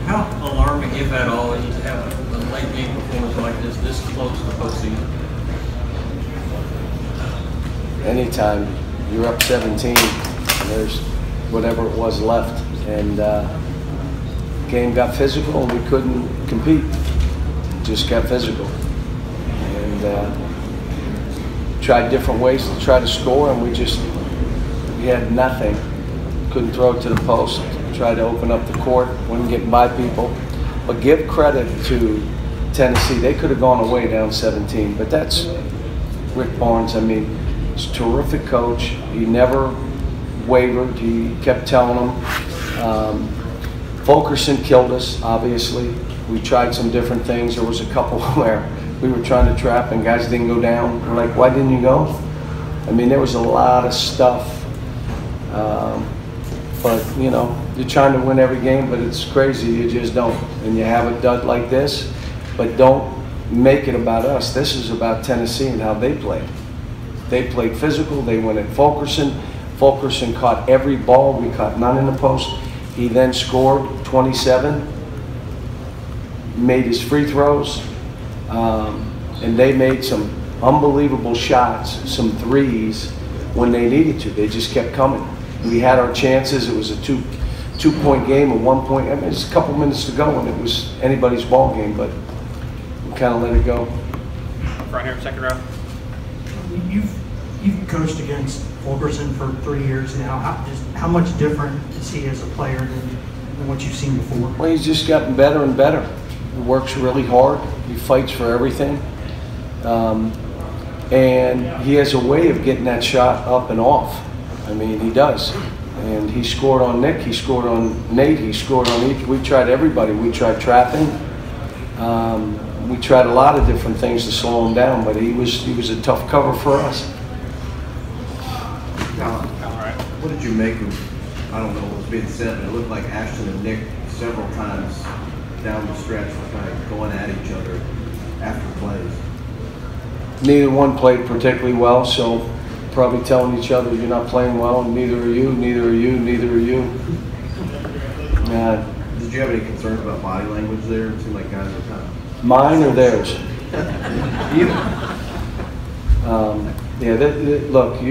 How alarming, if at all, is to have a late game performance like this close to postseason? Anytime you're up 17 and there's whatever it was left, and game got physical and we couldn't compete. Just got physical. And tried different ways to try to score, and we had nothing. Couldn't throw it to the post. Tried to open up the court, wouldn't get by people. But give credit to Tennessee. They could have gone away down 17, but that's Rick Barnes. I mean, he's a terrific coach. He never wavered. He kept telling them. Fulkerson killed us, obviously. We tried some different things. There was a couple where we were trying to trap and guys didn't go down. We're like, why didn't you go? I mean, there was a lot of stuff. But, you know, you're trying to win every game, but it's crazy. You just don't. And you have a dud like this, but don't make it about us. This is about Tennessee and how they played. They played physical. They went at Fulkerson. Fulkerson caught every ball. We caught none in the post. He then scored 27, made his free throws, and they made some unbelievable shots, some threes when they needed to. They just kept coming. We had our chances. It was a two-point game, a 1 point. I mean, it's a couple minutes to go, and it was anybody's ball game, but we kind of let it go. Right here, second row. You've coached against Fulkerson for 3 years now. How much different is he as a player than what you've seen before? Well, he's just gotten better and better. He works really hard. He fights for everything. And he has a way of getting that shot up and off. I mean, he does. And he scored on Nick. He scored on Nate. He scored on each. We tried everybody. We tried trapping. We tried a lot of different things to slow him down, but he was a tough cover for us. What did you make of, I don't know what was being said, but it looked like Ashton and Nick several times down the stretch were kind of going at each other after plays. Neither one played particularly well, so probably telling each other, you're not playing well, and neither are you, neither are you, neither are you. Did you have any concerns about body language there? It seemed like guys were kind of... Mine or theirs? Either. Look,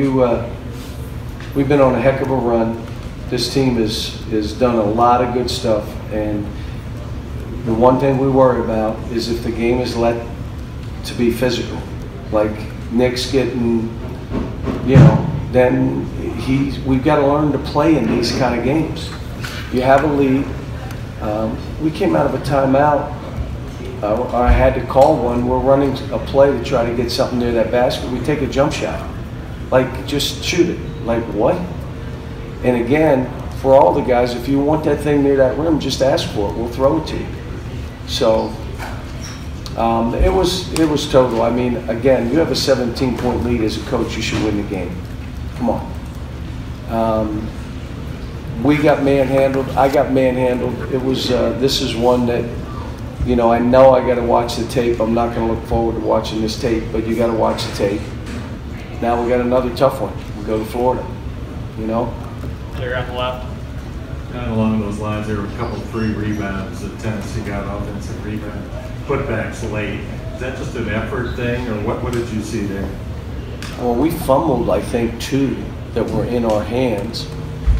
we've been on a heck of a run. This team has done a lot of good stuff, and the one thing we worry about is if the game is let to be physical, like Nick's getting, then we've got to learn to play in these kind of games. You have a lead. We came out of a timeout. I had to call one. We're running a play to try to get something near that basket. We take a jump shot. Like, just shoot it. Like, what? And again, for all the guys, if you want that thing near that rim, just ask for it. We'll throw it to you. So it was total. I mean, again, you have a 17-point lead as a coach. You should win the game. Come on. We got manhandled. I got manhandled. It was. This is one that, I know I got to watch the tape. I'm not going to look forward to watching this tape, but you got to watch the tape. Now we got another tough one. We go to Florida. Clear out the left. Kind of along those lines, there were a couple free rebounds that Tennessee got, offensive rebound, putbacks late. Is that just an effort thing, or what did you see there? Well, we fumbled, I think, 2 that were in our hands.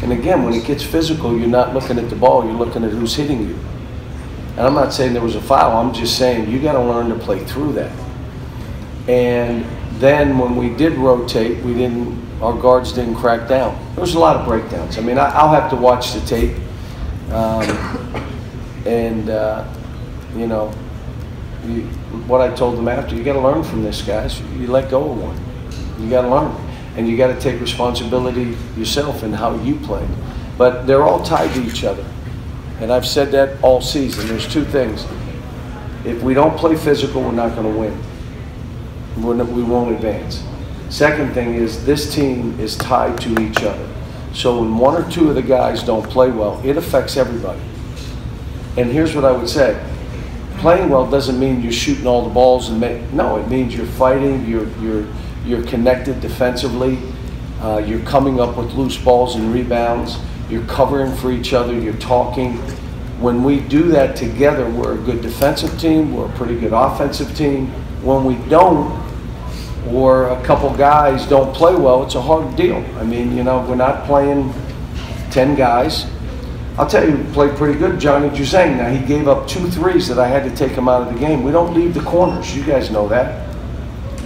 And again, when it gets physical, you're not looking at the ball, you're looking at who's hitting you. And I'm not saying there was a foul, I'm just saying you got to learn to play through that. And then when we did rotate, our guards didn't crack down. There was a lot of breakdowns. I mean, I'll have to watch the tape. What I told them after, you got to learn from this, guys. You let go of one. You got to learn. And you got to take responsibility yourself in how you play. But they're all tied to each other. And I've said that all season. There's 2 things. If we don't play physical, we're not going to win. We won't advance. Second thing is this team is tied to each other. So when 1 or 2 of the guys don't play well, it affects everybody. And here's what I would say. Playing well doesn't mean you're shooting all the balls no, it means you're fighting, you're connected defensively, you're coming up with loose balls and rebounds, you're covering for each other, you're talking. When we do that together, we're a good defensive team, we're a pretty good offensive team. When we don't, or a couple guys don't play well, it's a hard deal. I mean, you know, we're not playing 10 guys. I'll tell you, who played pretty good, Johnny Juzang. Now, he gave up 2 threes that I had to take him out of the game. We don't leave the corners. You guys know that.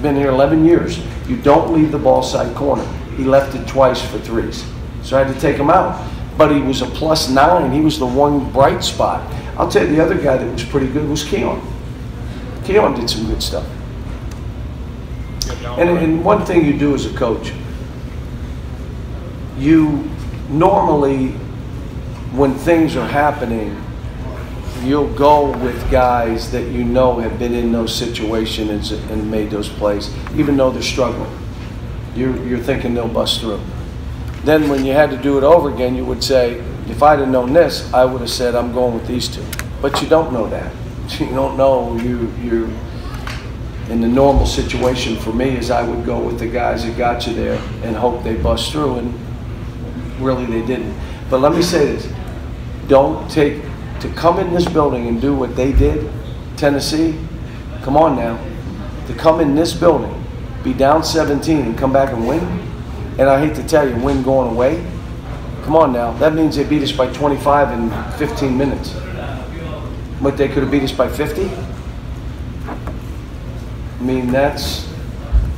Been here 11 years. You don't leave the ball side corner. He left it twice for threes. So I had to take him out. But he was a +9. He was the one bright spot. I'll tell you, the other guy that was pretty good was Keon. Keon did some good stuff. And one thing you do as a coach, you normally, when things are happening, you'll go with guys that you know have been in those situations and made those plays, even though they're struggling. You're thinking they'll bust through. Then when you had to do it over again, you would say, if I'd have known this, I would have said, I'm going with these 2. But you don't know that. You don't know. You're in the normal situation for me is I would go with the guys that got you there and hope they bust through, and really they didn't. But let me say this. Don't take, to come in this building and do what they did, Tennessee, come on now. To come in this building, be down 17 and come back and win, and I hate to tell you, win going away, come on now. That means they beat us by 25 in 15 minutes. But they could have beat us by 50? I mean, that's,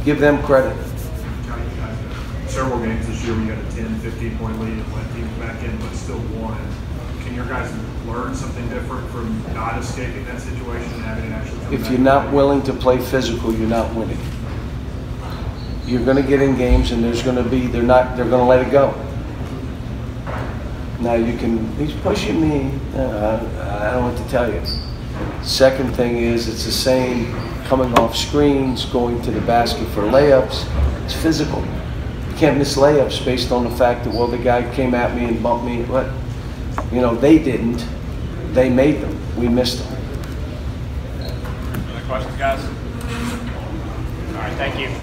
give them credit. Several games this year, we got a 10, 15-point lead and let teams back in, but still won. Can your guys learn something different from not escaping that situation and having it actually come If back? you're not willing to play physical, you're not winning. You're going to get in games and there's going to be, they're going to let it go. Now you can, he's pushing me, I don't know what to tell you. Second thing is, it's the same coming off screens, going to the basket for layups. It's physical. You can't miss layups based on the fact that, well, the guy came at me and bumped me. But, you know, they didn't. They made them. We missed them. Other questions, guys? All right, thank you.